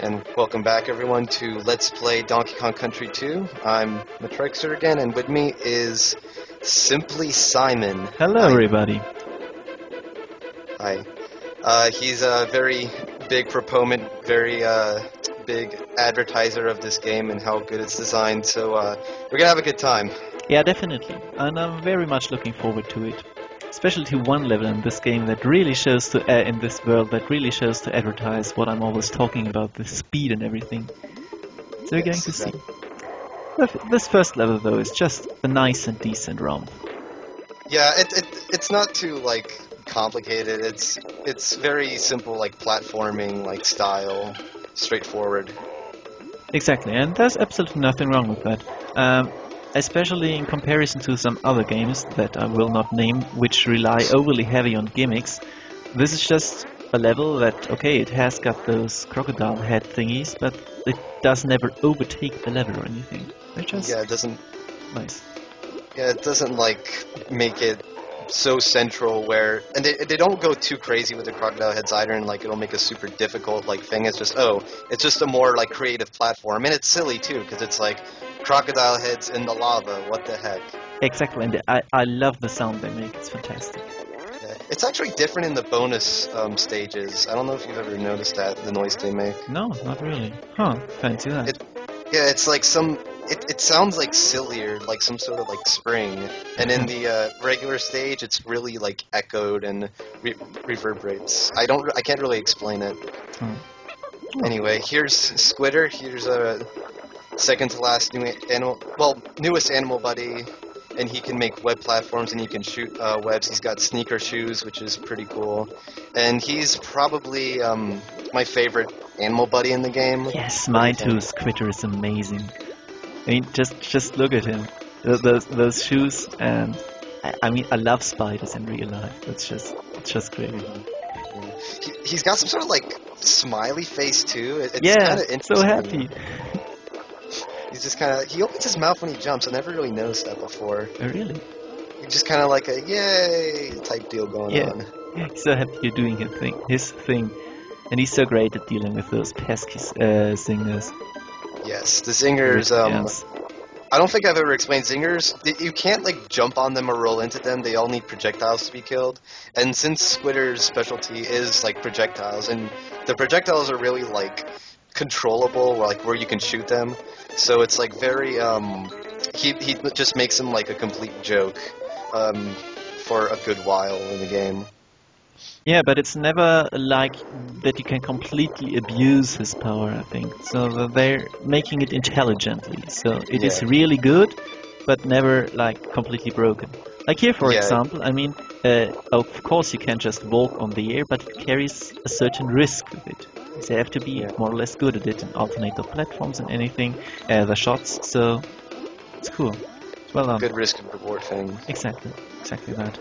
And welcome back, everyone, to Let's Play Donkey Kong Country 2. I'm Matrixer again, and with me is Simply Simon. Hello, Hi. everybody. Hi. He's a very big proponent, very big advertiser of this game and how good it's designed, so we're gonna have a good time. Yeah, definitely. And I'm very much looking forward to it. Especially to one level in this game that really shows to, in this world, that really shows to advertise what I'm always talking about, the speed and everything. So we're going to see. This first level, though, is just a nice and decent romp. Yeah, it's not too, like, complicated. It's very simple, like, platforming, like, style, straightforward. Exactly, and there's absolutely nothing wrong with that. Especially in comparison to some other games that I will not name, which rely overly heavy on gimmicks. This is just a level that, okay, it has got those crocodile head thingies, but it does never overtake the level or anything. They're just Yeah, it doesn't. nice. Yeah, it doesn't like make it so central where, and they don't go too crazy with the crocodile heads either, and like it'll make a super difficult like thing. It's just it's just a more like creative platform, and it's silly too because it's like crocodile heads in the lava. What the heck? Exactly, and I love the sound they make. It's fantastic. Yeah. It's actually different in the bonus stages. I don't know if you've ever noticed that the noise they make. No, not really. Huh? Fancy that. Yeah, it's like it sounds like sillier, like some sort of like spring. And in the regular stage, it's really like echoed and reverberates. I can't really explain it. Oh. Anyway, here's Squitter. Here's a second to last newest animal buddy, and he can make web platforms and he can shoot webs. He's got sneaker shoes, which is pretty cool. And he's probably my favorite animal buddy in the game. Yes, mine too. Squitter is amazing. I mean, just look at him. Those shoes, and I mean, I love spiders in real life. It's just great. Mm-hmm. He's got some sort of like smiley face too. It's kind of interesting. So happy. He's just kind of, he opens his mouth when he jumps. I never really noticed that before. Oh, really? He's just kind of like a yay type deal going on. He's so happy you're doing his thing. And he's so great at dealing with those pesky Zingers. Yes, the Zingers, Yes. I don't think I've ever explained Zingers. You can't like jump on them or roll into them. They all need projectiles to be killed. And since Squitter's specialty is like projectiles, and the projectiles are really like controllable, like where you can shoot them. So it's like very he just makes him like a complete joke for a good while in the game. Yeah, but it's never like that you can completely abuse his power, I think. So they're making it intelligently. So it is really good, but never like completely broken. Like here, for example, I mean, of course you can't just walk on the air, but it carries a certain risk with it. So you have to be more or less good at it and alternate the platforms and anything, the shots, so it's cool. It's well done. Good risk and reward thing. Exactly that.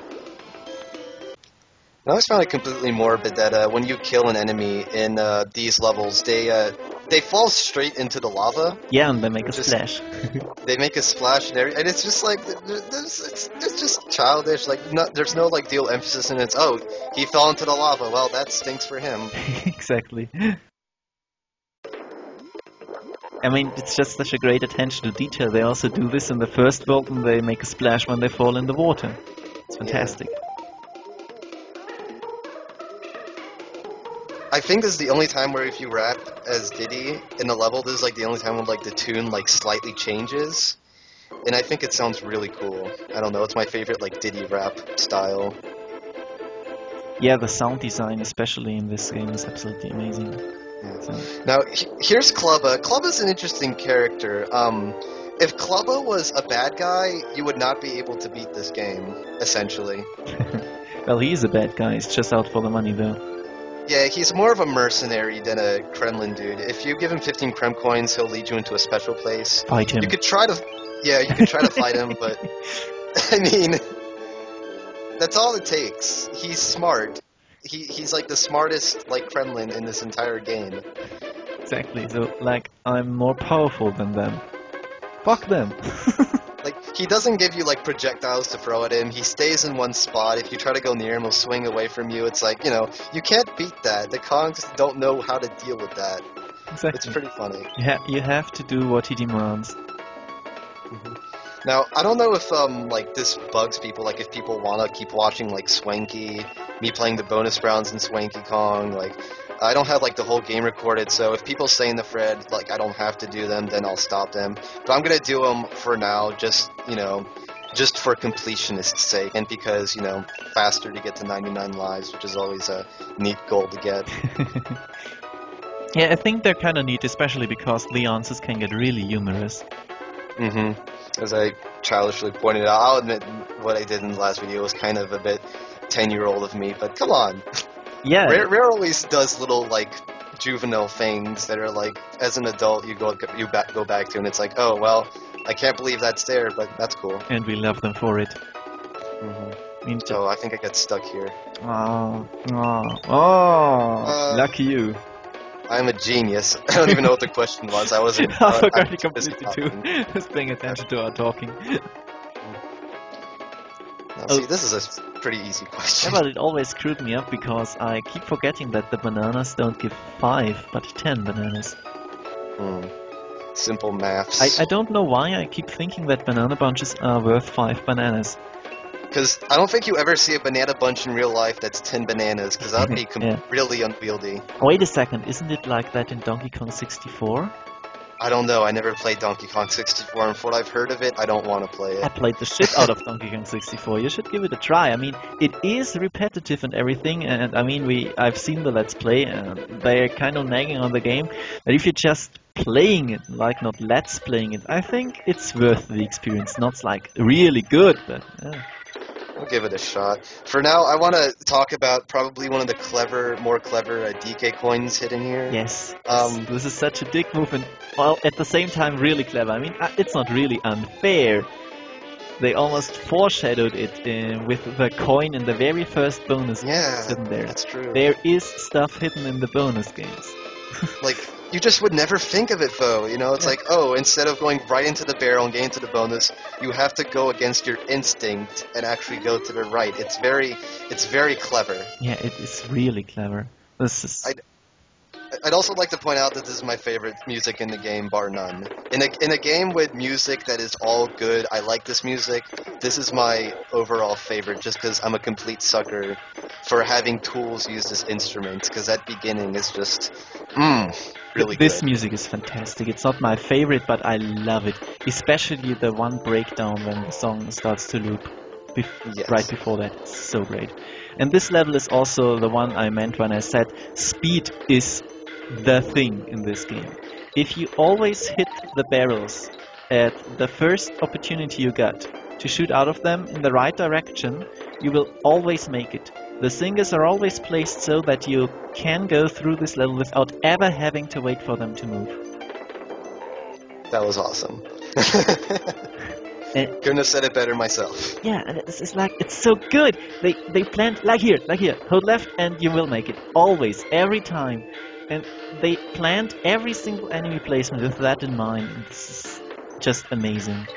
I always found it completely morbid that when you kill an enemy in these levels, they fall straight into the lava. Yeah, and they make a splash. They make a splash, and it's just like it's just childish. Like there's no like deal emphasis in it. Oh, he fell into the lava. Well, that stinks for him. Exactly. I mean, it's just such a great attention to detail. They also do this in the first world, and they make a splash when they fall in the water. It's fantastic. Yeah. I think this is the only time where if you rap as Diddy in the level, this is like the only time when like the tune like slightly changes, and I think it sounds really cool. I don't know, it's my favorite like Diddy rap style. Yeah, the sound design, especially in this game, is absolutely amazing. Yeah. So. Now here's Clubba. Clubba's an interesting character. If Clubba was a bad guy, you would not be able to beat this game, essentially. Well, he is a bad guy. He's just out for the money, though. Yeah, he's more of a mercenary than a Kremlin dude. If you give him 15 Krem coins, he'll lead you into a special place. Fight him. You could try to fight him, but I mean, that's all it takes. He's smart. He's like the smartest like Kremlin in this entire game. Exactly. So like I'm more powerful than them. Fuck them. Like, he doesn't give you, like, projectiles to throw at him. He stays in one spot. If you try to go near him, he'll swing away from you. It's like, you know, you can't beat that. The Kongs don't know how to deal with that. Exactly. It's pretty funny. You have to do what he demands. Mhm. Now, I don't know if like this bugs people, like if people want to keep watching like Swanky, me playing the bonus rounds in Swanky Kong, like I don't have like the whole game recorded, so if people say in the thread like I don't have to do them, then I'll stop them. But I'm gonna do them for now, just just for completionist's sake, and because faster to get to 99 lives, which is always a neat goal to get. Yeah, I think they're kind of neat, especially because the answers can get really humorous. As I childishly pointed out, I'll admit what I did in the last video was kind of a bit 10-year-old of me, but come on. Yeah. Rare always does little, like, juvenile things that are like, as an adult, you go back to, and it's like, oh, well, I can't believe that's there, but that's cool. And we love them for it. So I think I got stuck here. Lucky you. I'm a genius. I don't even know what the question was. I wasn't. I forgot completely too. Just paying attention to our talking. Now, see, this is a pretty easy question. Yeah, but it always screwed me up because I keep forgetting that the bananas don't give 5, but 10 bananas. Simple maths. I don't know why I keep thinking that banana bunches are worth 5 bananas. Because I don't think you ever see a banana bunch in real life that's 10 bananas, because that would be really unwieldy. Wait a second, isn't it like that in Donkey Kong 64? I don't know, I never played Donkey Kong 64, and from what I've heard of it, I don't want to play it. I played the shit out of Donkey Kong 64, you should give it a try. I mean, it is repetitive and everything, and I mean, I've seen the Let's Play, and they're kind of nagging on the game, but if you're just playing it, like not Let's Playing it, I think it's worth the experience. Not like really good, but... I'll give it a shot. For now, I want to talk about probably one of the more clever DK coins hidden here. Yes. This is such a dick move, and well, at the same time, really clever. I mean, it's not really unfair. They almost foreshadowed it with the coin in the very first bonus hidden there. That's true. There is stuff hidden in the bonus games. Like, you just would never think of it, though. It's like, oh, instead of going right into the barrel and getting to the bonus, you have to go against your instinct and actually go to the right. It's very clever. Yeah, it is really clever. This is... I'd also like to point out that this is my favorite music in the game, bar none. In a game with music that is all good, I like this music. This is my overall favorite, just because I'm a complete sucker for having tools used as instruments, because that beginning is just, really good. This music is fantastic. It's not my favorite, but I love it. Especially the one breakdown when the song starts to loop. Right before that. It's so great. And this level is also the one I meant when I said speed is the thing in this game. If you always hit the barrels at the first opportunity you got to shoot out of them in the right direction, you will always make it. The Zingers are always placed so that you can go through this level without ever having to wait for them to move. That was awesome. Couldn't have said it better myself. Yeah, and it's like, it's so good. They plant like here, hold left and you will make it. Always, every time. And they planned every single enemy placement with that in mind. This is just amazing.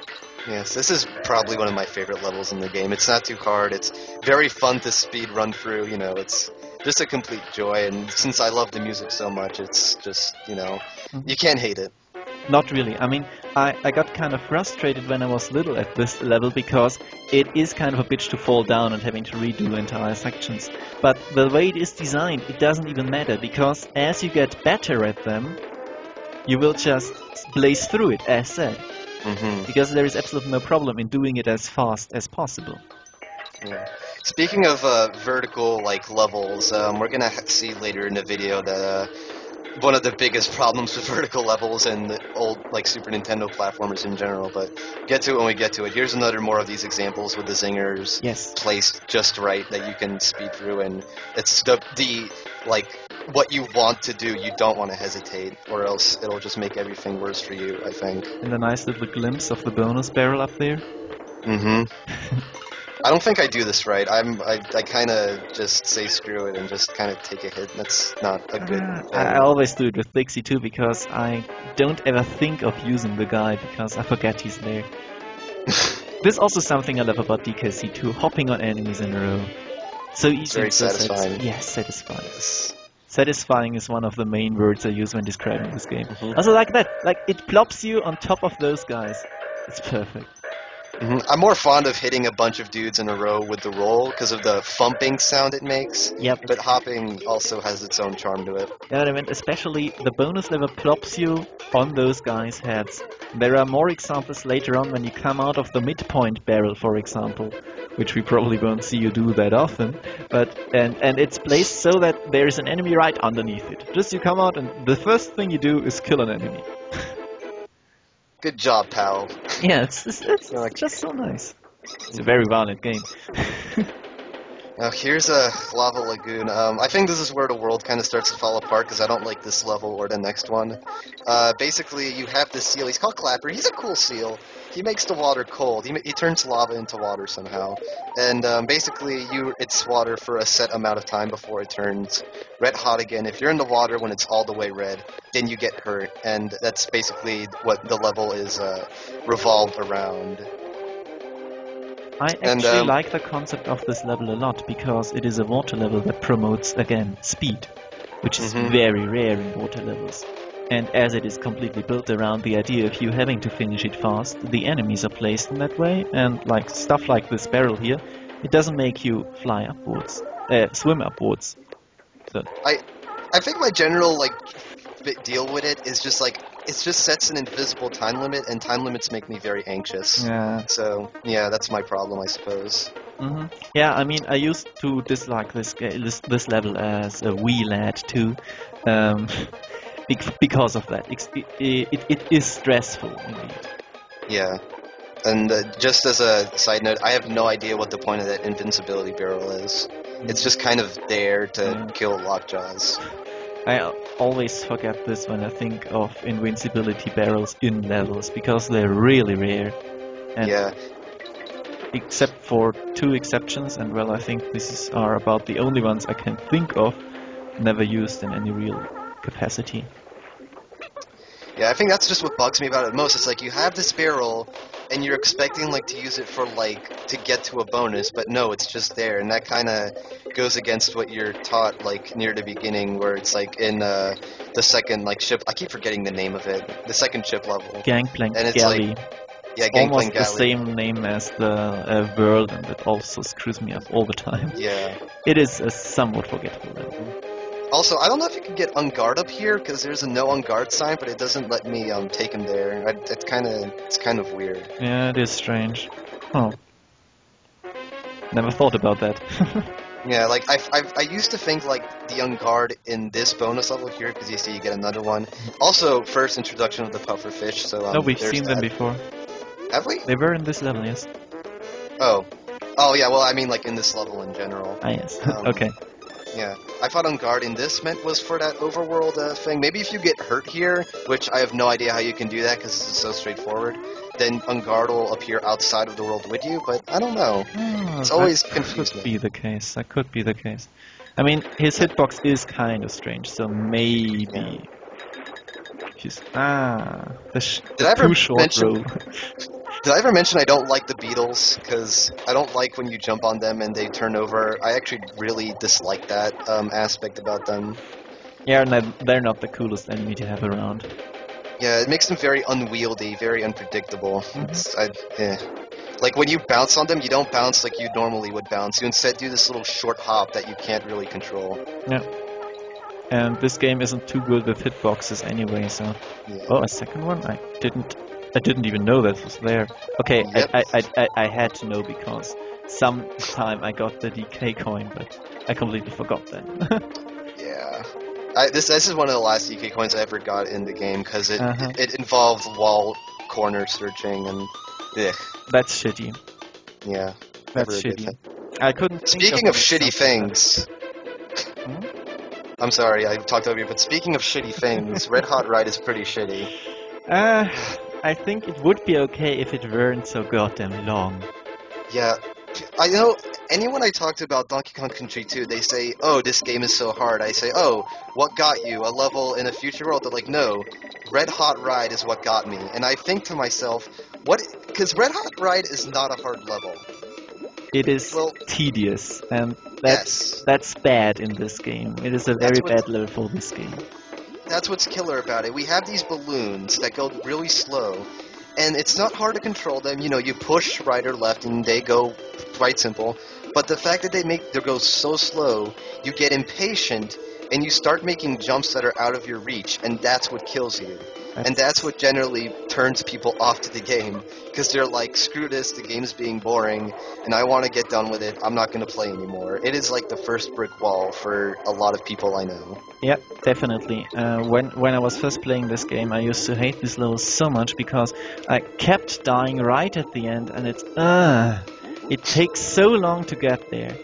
Yes, this is probably one of my favorite levels in the game. It's not too hard. It's very fun to speed run through. It's just a complete joy. And since I love the music so much, it's just, you can't hate it. Not really. I mean, I got kind of frustrated when I was little at this level because it is kind of a bitch to fall down and having to redo entire sections. But the way it is designed, it doesn't even matter because as you get better at them, you will just blaze through it, as said. Because there is absolutely no problem in doing it as fast as possible. Yeah. Speaking of vertical levels, we're gonna see later in the video that one of the biggest problems with vertical levels and the old Super Nintendo platformers in general, but get to it when we get to it. Here's another more of these examples with the Zingers placed just right that you can speed through, and it's the what you want to do, you don't want to hesitate, or else it'll just make everything worse for you, I think. And a nice little glimpse of the bonus barrel up there. I don't think I do this right. I kind of just say screw it and just kind of take a hit. That's not a good thing. I always do it with Dixie too because I don't ever think of using the guy because I forget he's there. There's also something I love about DKC too, hopping on enemies in a row. So easy. Very satisfying. Yes, satisfying. Yes. Satisfying is one of the main words I use when describing this game. Mhm. Also like that, like it plops you on top of those guys. It's perfect. I'm more fond of hitting a bunch of dudes in a row with the roll because of the thumping sound it makes. Yep. But hopping also has its own charm to it. Yeah, I mean, especially the bonus level plops you on those guys' heads. There are more examples later on when you come out of the midpoint barrel, for example, which we probably won't see you do that often. But and it's placed so that there is an enemy right underneath it. Just you come out and the first thing you do is kill an enemy. Good job, pal. Yeah, it's just so nice. It's a very violent game. Now here's a lava lagoon. I think this is where the world kind of starts to fall apart because I don't like this level or the next one. Basically, you have this seal. He's called Clapper. He's a cool seal. He makes the water cold. He turns lava into water somehow. And basically, it's water for a set amount of time before it turns red hot again. If you're in the water when it's all the way red, then you get hurt. And that's basically what the level is revolved around. I actually like the concept of this level a lot because it is a water level that promotes, again, speed, which is very rare in water levels. And as it is completely built around the idea of you having to finish it fast, the enemies are placed in that way, and like stuff like this barrel here, it doesn't make you fly upwards, swim upwards. So I think my general deal with it is just it just sets an invisible time limit, and time limits make me very anxious. yeah. So yeah, that's my problem, I suppose. Yeah, I mean, I used to dislike this level as a wee lad too, because of that. It is stressful indeed. Yeah, and just as a side note, I have no idea what the point of that invincibility barrel is. It's just kind of there to kill lockjaws. I always forget this when I think of invincibility barrels in levels because they're really rare. And yeah. Except for two exceptions, and well, I think these are about the only ones I can think of, never used in any real capacity. Yeah, I think that's just what bugs me about it most. It's like you have this barrel, and you're expecting to use it for to get to a bonus, but no, it's just there, and that kind of goes against what you're taught near the beginning, where it's in the second ship. I keep forgetting the name of it. The second ship level. Gangplank and it's Galley. Yeah, almost Gangplank the Galley. same name as the world, and that also screws me up all the time. Yeah. It is a somewhat forgettable level. Also, I don't know if you can get on guard up here because there's a no on guard sign, but it doesn't let me take him there. It's kind of weird. Yeah, it is strange. Oh, never thought about that. Yeah, I used to think the on guard in this bonus level here because you see you get another one. Also, first introduction of the puffer fish. So no, we've there's seen them that. before. Have we? They were in this level, yes. Oh yeah. Well, I mean in this level in general. Ah, yes. Okay. Yeah, I thought on guard in this was for that overworld thing. Maybe if you get hurt here, which I have no idea how you can do that because it's so straightforward, then on guard will appear outside of the world with you, but I don't know. It's always confused me. That could be the case. That could be the case. I mean, his hitbox is kind of strange, so maybe... He's... the too short roll. Did I ever mention I don't like the beetles? Because I don't like when you jump on them and they turn over. I actually really dislike that aspect about them. Yeah, they're not the coolest enemy to have around. Yeah, it makes them very unwieldy, very unpredictable. When you bounce on them, you don't bounce like you normally would bounce. You instead do this little short hop that you can't really control. Yeah. And this game isn't too good with hitboxes anyway, so... Yeah. Oh, a second one? I didn't even know that was there. Okay, yep. I had to know because sometime I got the DK coin, but I completely forgot then. Yeah. This is one of the last DK coins I ever got in the game because it involved wall corner searching and... Ugh. That's shitty. Yeah. That's shitty. I couldn't Speaking of shitty things... I'm sorry, I talked over you, but speaking of shitty things, Red Hot Ride is pretty shitty. I think it would be okay if it weren't so goddamn long. Yeah, I know anyone I talked about Donkey Kong Country 2, they say, oh, this game is so hard. I say, oh, what got you? A level in a future world? They're like, no, Red Hot Ride is what got me. And I think to myself, because Red Hot Ride is not a hard level. It is Well, tedious, and yes. that's bad in this game. It is a very bad level for this game. That's what's killer about it. We have these balloons that go really slow, and it's not hard to control them. You know, you push right or left, and they go quite simple. But the fact that they go so slow, you get impatient, and you start making jumps that are out of your reach, and that's what kills you. And that's what generally turns people off to the game, because they're like, screw this, the game's being boring, and I want to get done with it, I'm not going to play anymore. It is like the first brick wall for a lot of people I know. Yeah, definitely. When I was first playing this game, I used to hate these levels so much, because I kept dying right at the end, and it takes so long to get there.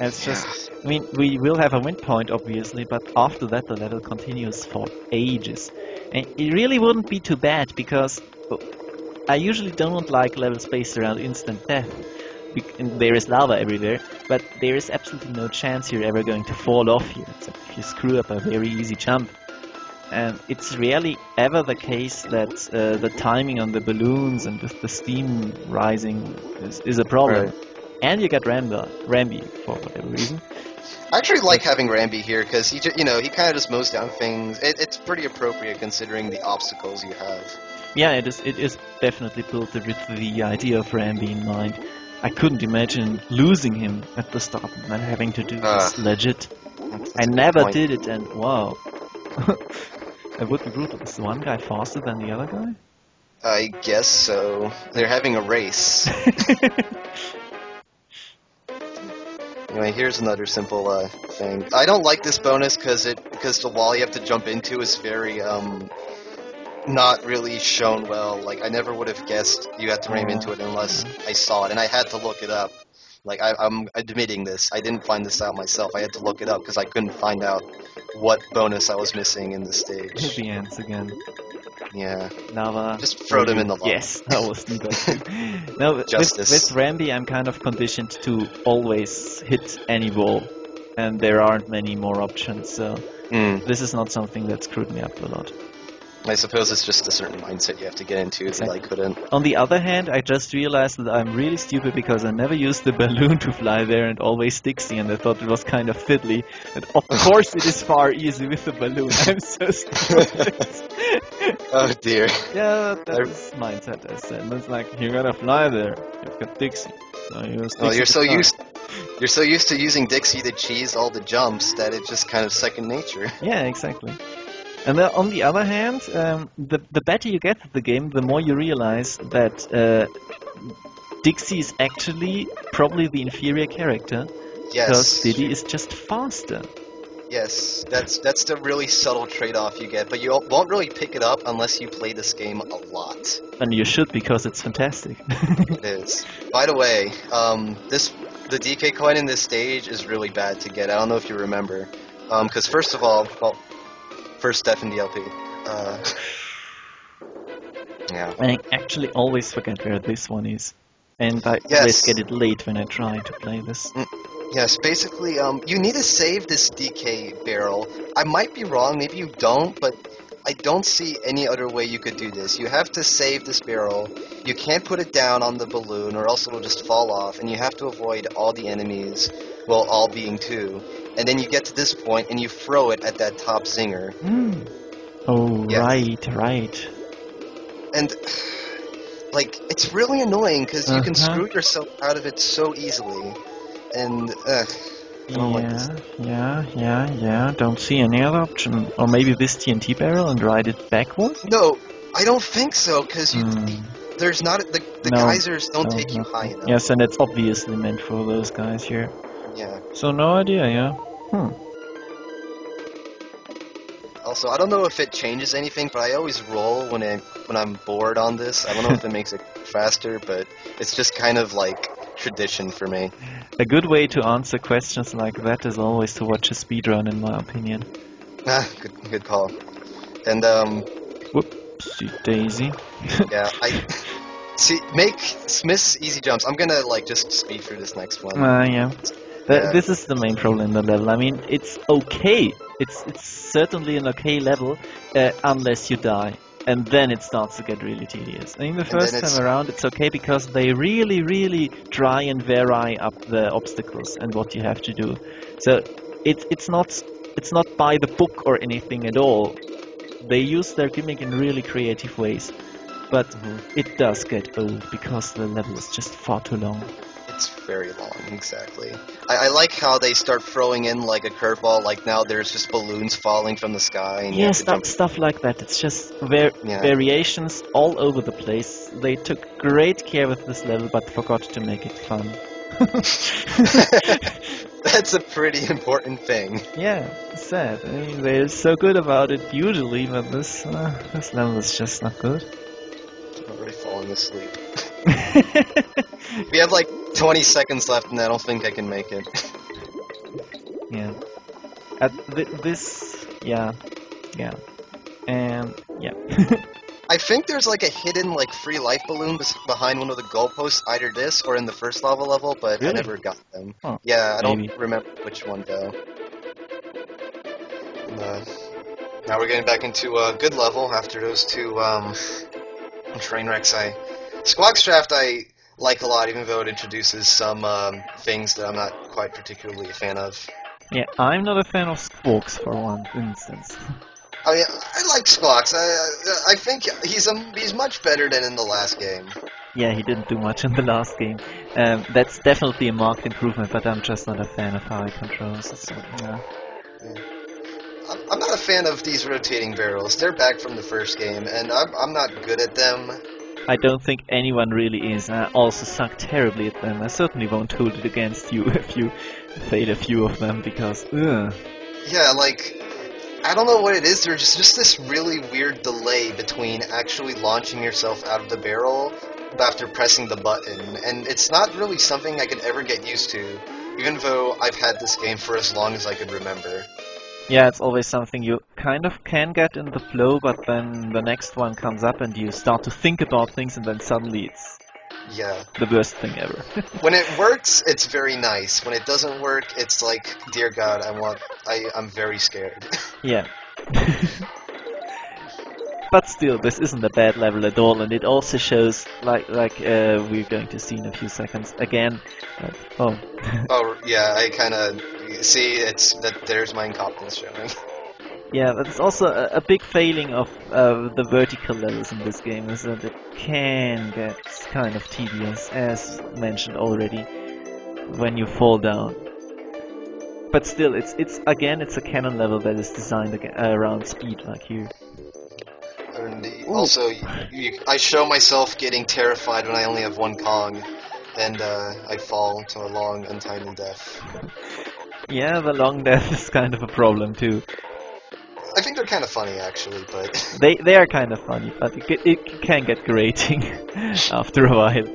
And it's just, I mean, we will have a win point, obviously, but after that the level continues for ages. And it really wouldn't be too bad, because I usually don't like levels based around instant death. There is lava everywhere, but there is absolutely no chance you're ever going to fall off here, except if you screw up a very easy jump. And it's rarely ever the case that the timing on the balloons and with the steam rising is a problem. Right. And you get Ramby for whatever reason. I actually like having Ramby here because he kind of just mows down things. It's pretty appropriate considering the obstacles you have. Yeah, it is definitely built with the idea of Ramby in mind. I couldn't imagine losing him at the start and having to do this legit. I never did it, and wow. It would be brutal. Is one guy faster than the other guy? I guess so. They're having a race. Anyway, here's another simple thing. I don't like this bonus because the wall you have to jump into is very not really shown well. Like, I never would have guessed you had to ram into it unless I saw it, and I had to look it up. Like, I'm admitting this. I didn't find this out myself. I had to look it up because I couldn't find out what bonus I was missing in the stage. The ends again. Yeah. Lava. Just throw them in the lava. Yes, that was the best. No, with Ramby, I'm kind of conditioned to always hit any wall, and there aren't many more options, so this is not something that screwed me up a lot. I suppose it's just a certain mindset you have to get into that I couldn't. On the other hand, I just realized that I'm really stupid because I never used the balloon to fly there and always Dixie, and I thought it was kind of fiddly. And of course it is far easier with the balloon. I'm so stupid. Oh dear. Yeah, that's mindset, I said. It's like, you're gonna fly there. You've got Dixie. So you're so used to using Dixie to cheese all the jumps that it's just kind of second nature. Yeah, exactly. And then on the other hand, the better you get at the game, the more you realize that Dixie is actually probably the inferior character. Yes. Because Diddy is just faster. Yes, that's the really subtle trade-off you get, but you won't really pick it up unless you play this game a lot. And you should, because it's fantastic. It is. By the way, the DK coin in this stage is really bad to get. I don't know if you remember. Because first of all, first death in the LP. Yeah. I actually always forget where this one is. And I always get it late when I try to play this. Yes, basically, you need to save this DK barrel. I might be wrong, maybe you don't, but I don't see any other way you could do this. You have to save this barrel. You can't put it down on the balloon or else it'll just fall off, and you have to avoid all the enemies, well, all being two. And then you get to this point and you throw it at that top zinger. Oh, yeah. Right. And, like, it's really annoying because you can screw yourself out of it so easily. And, I don't like this. Yeah. Don't see any other option. Or maybe this TNT barrel and ride it backwards? No, I don't think so, because there's not... The geysers don't take you high enough. Yes, and it's obviously meant for those guys here. Yeah. So no idea, yeah. Also, I don't know if it changes anything, but I always roll when I'm bored on this. I don't know if it makes it faster, but it's just kind of like tradition for me. A good way to answer questions like that is always to watch a speedrun, in my opinion. Good call. And whoopsie daisy. Yeah, make Smith's easy jumps. I'm gonna just speed through this next one. Yeah. This is the main problem in the level. I mean, it's okay. It's certainly an okay level, unless you die. And then it starts to get really tedious. I mean, the And first then time around it's okay because they really, really try and vary up the obstacles and what you have to do. So it's not by the book or anything at all. They use their gimmick in really creative ways, but it does get old because the level is just far too long. It's very long, exactly. I like how they start throwing in like a curveball, like now there's just balloons falling from the sky. And Yes, stuff like that. It's just variations all over the place. They took great care with this level, but forgot to make it fun. That's a pretty important thing. Yeah, it's sad. I mean, they're so good about it usually, but this level is just not good. I'm already falling asleep. We have like 20 seconds left, and I don't think I can make it. Yeah. And yeah. I think there's like a hidden like free life balloon behind one of the goalposts, either this or in the first lava level, but Really? I never got them. Oh, Yeah, I don't maybe. remember which one though. And, now we're getting back into a good level after those two train wrecks. Squawks Draft I like a lot, even though it introduces some things that I'm not quite particularly a fan of. Yeah, I'm not a fan of Squawks for one instance. I mean, I like Squawks. I think he's much better than in the last game. Yeah, he didn't do much in the last game. That's definitely a marked improvement, but I'm just not a fan of how he controls it. So, yeah. I'm not a fan of these rotating barrels. They're back from the first game, and I'm not good at them. I don't think anyone really is. I also suck terribly at them. I certainly won't hold it against you if you fail a few of them, because Yeah, like, I don't know what it is. There's just this really weird delay between actually launching yourself out of the barrel after pressing the button, and it's not really something I could ever get used to, even though I've had this game for as long as I could remember. Yeah, it's always something you kind of can get in the flow, but then the next one comes up and you start to think about things, and then suddenly it's the worst thing ever. When it works, it's very nice. When it doesn't work, it's like, dear God, I'm very scared. Yeah. But still, this isn't a bad level at all, and it also shows, like we're going to see in a few seconds again. Oh yeah, I kind of see there's my incompetence showing. Yeah, but it's also a big failing of the vertical levels in this game, is that it can get kind of tedious, as mentioned already, when you fall down. But still, it's a Kannon level that is designed around speed, like here. And also, I show myself getting terrified when I only have one Kong, and I fall to a long, untimely death. Yeah, the long death is kind of a problem too. I think they're kind of funny, actually, but... They are kind of funny, but it can get grating after a while.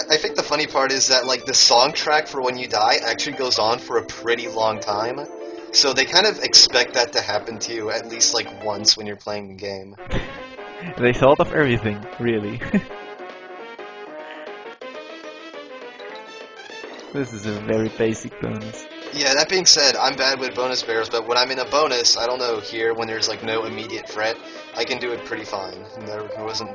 I think the funny part is that, like, the song track for when you die actually goes on for a pretty long time. So they kind of expect that to happen to you at least, like, once when you're playing the game. They thought of everything, really. This is a very basic bonus. Yeah, that being said, I'm bad with bonus barrels, but when I'm in a bonus, I don't know, here, when there's, like, no immediate threat, I can do it pretty fine. There wasn't...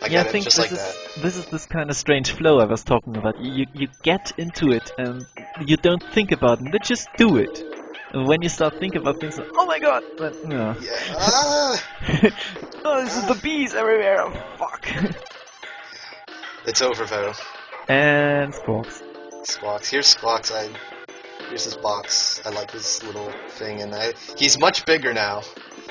I get it just like that. This is this kind of strange flow I was talking about. You get into it, and you don't think about it, but just do it. And when you start thinking about things, like, oh my god! But, no. Yeah. Oh, this is the bees everywhere! Oh, fuck! It's over, though. And Squawks. Squawks. Here's Squawks. Here's his box. I like his little thing, and he's much bigger now.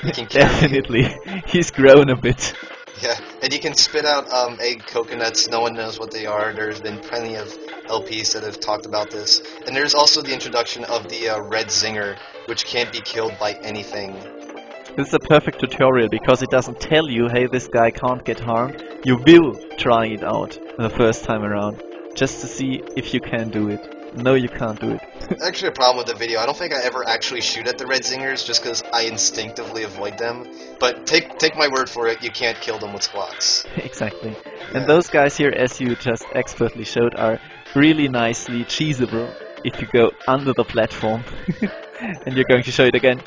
He can Definitely. He's grown a bit. Yeah, and you can spit out egg coconuts. No one knows what they are. There's been plenty of LPs that have talked about this. And there's also the introduction of the red Zinger, which can't be killed by anything. This is a perfect tutorial because it doesn't tell you, hey, this guy can't get harmed. You will try it out the first time around, just to see if you can do it. No, you can't do it. Actually, a problem with the video. I don't think I ever actually shoot at the red Zingers, just because I instinctively avoid them. But take my word for it, you can't kill them with Squawks. Exactly. Yeah. And those guys here, as you just expertly showed, are really nicely cheesable if you go under the platform. And you're going to show it again.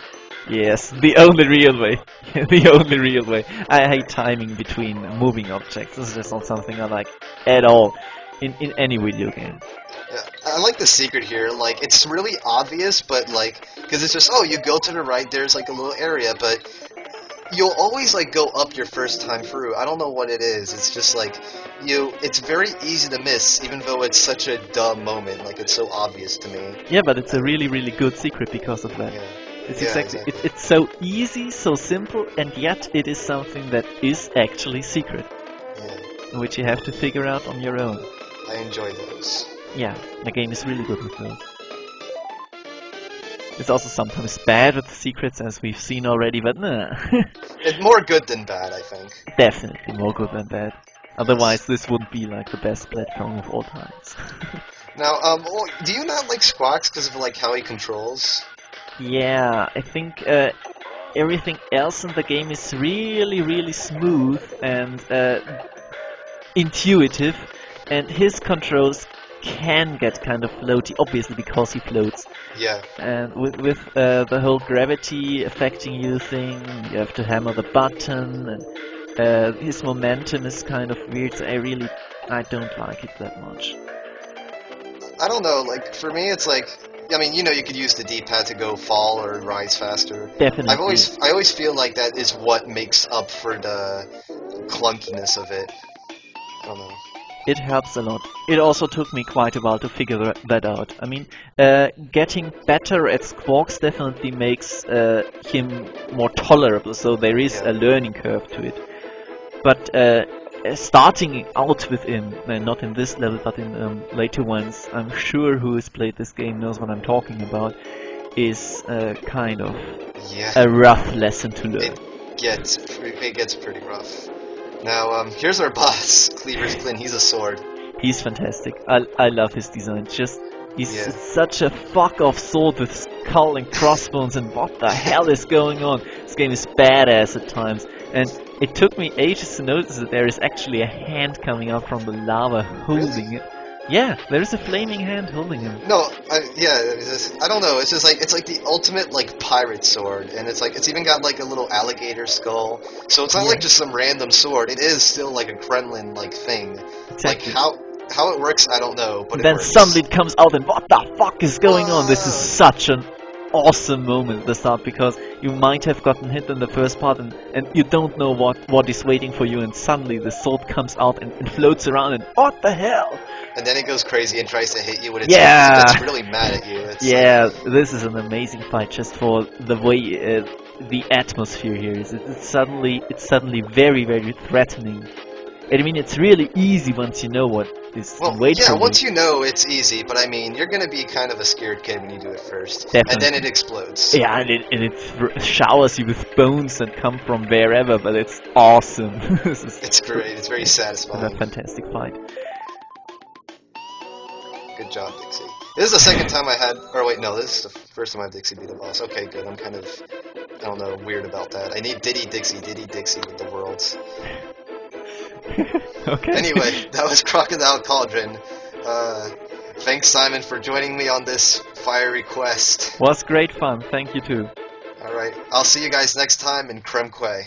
Yes, the only real way. The only real way. I hate timing between moving objects. This is just not something I like at all in any video game. Yeah, I like the secret here. Like, it's really obvious, but like, because it's just, oh, you go to the right, there's like a little area, but you'll always like go up your first time through. I don't know what it is. It's just like it's very easy to miss, even though it's such a dumb moment. Like, it's so obvious to me. Yeah, but it's a really, really good secret because of that. Yeah. It's Yeah, exactly. It's so easy, so simple, and yet it is something that is actually secret, Yeah. which you have to figure out on your own. I enjoy those. Yeah, the game is really good with those. It's also sometimes bad with the secrets, as we've seen already, but nah. It's more good than bad, I think. Definitely more good than bad. Otherwise, this wouldn't be like the best platform of all times. Now, well, do you not like Squawks because of like how he controls? Yeah, I think everything else in the game is really, really smooth and intuitive, and his controls can get kind of floaty, obviously because he floats. Yeah. And with the whole gravity affecting you thing, you have to hammer the button, and his momentum is kind of weird, so I don't like it that much. I don't know, like, for me it's like, I mean, you know, you could use the D-pad to go fall or rise faster. Definitely. I always feel like that is what makes up for the clunkiness of it. I don't know. It helps a lot. It also took me quite a while to figure that out. I mean, getting better at Squawks definitely makes him more tolerable, so there is a learning curve to it. But starting out with him, not in this level, but in later ones, I'm sure who has played this game knows what I'm talking about, is kind of a rough lesson to learn. It gets pretty rough. Now, here's our boss, Cleaver's Clint. He's a sword. He's fantastic. I love his design. He's such a fuck-off sword with skull and crossbones, and what the hell is going on? This game is badass at times, and it took me ages to notice that there is actually a hand coming out from the lava holding it. Yeah, there is a flaming hand holding him. No, I don't know. It's like the ultimate like pirate sword, and it's even got like a little alligator skull. So it's not like just some random sword. It is still like a Kremlin like thing. Exactly. Like how it works, I don't know. But then it works. suddenly it comes out, and what the fuck is going on? This is such an awesome moment at the start, because you might have gotten hit in the first part and you don't know what is waiting for you, and suddenly the sword comes out and floats around, and what the hell? And then it goes crazy and tries to hit you when it's really mad at you. This is an amazing fight just for the way the atmosphere here is. It's suddenly very, very threatening. I mean, it's really easy once you know what is to wait for you. Once you know, it's easy, but I mean, you're gonna be kind of a scared kid when you do it first. Definitely. And then it explodes. Yeah, and it showers you with bones that come from wherever, but it's awesome. It's great, it's very satisfying. It's a fantastic fight. Good job, Dixie. This is the second time I had, this is the first time I had Dixie beat a boss. Okay, good, I'm kind of, I don't know, weird about that. I need Diddy, Dixie with the worlds. Okay. Anyway, that was Crocodile Cauldron. Thanks, Simon, for joining me on this fiery quest. Was great fun, thank you too. Alright, I'll see you guys next time in Kremque.